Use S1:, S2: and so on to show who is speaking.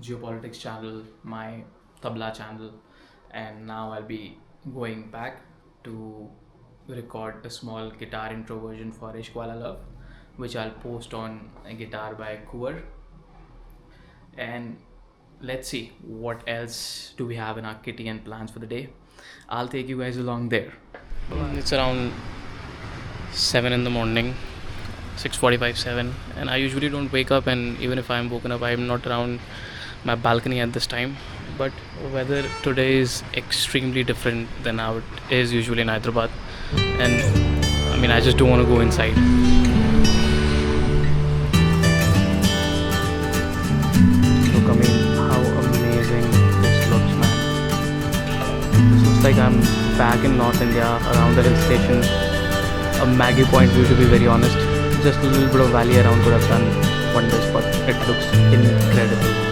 S1: geopolitics channel, my tabla channel, and now I'll be going back to record a small guitar intro version for Ishq Wala Love, which I'll post on a guitar by Kuvar. And let's see what else do we have in our kitty and plans for the day. I'll take you guys along there. It's around 7 in the morning, 6:45, 7, and I usually don't wake up, and even if I'm woken up, I'm not around my balcony at this time. But weather today is extremely different than how it is usually in Hyderabad, and I mean, I just don't want to go inside. Look, I mean, how amazing this looks, man. This looks like I'm back in North India around the hill station. A Maggie Point view, to be very honest. Just a little bit of valley around could have done wonders, but it looks incredible.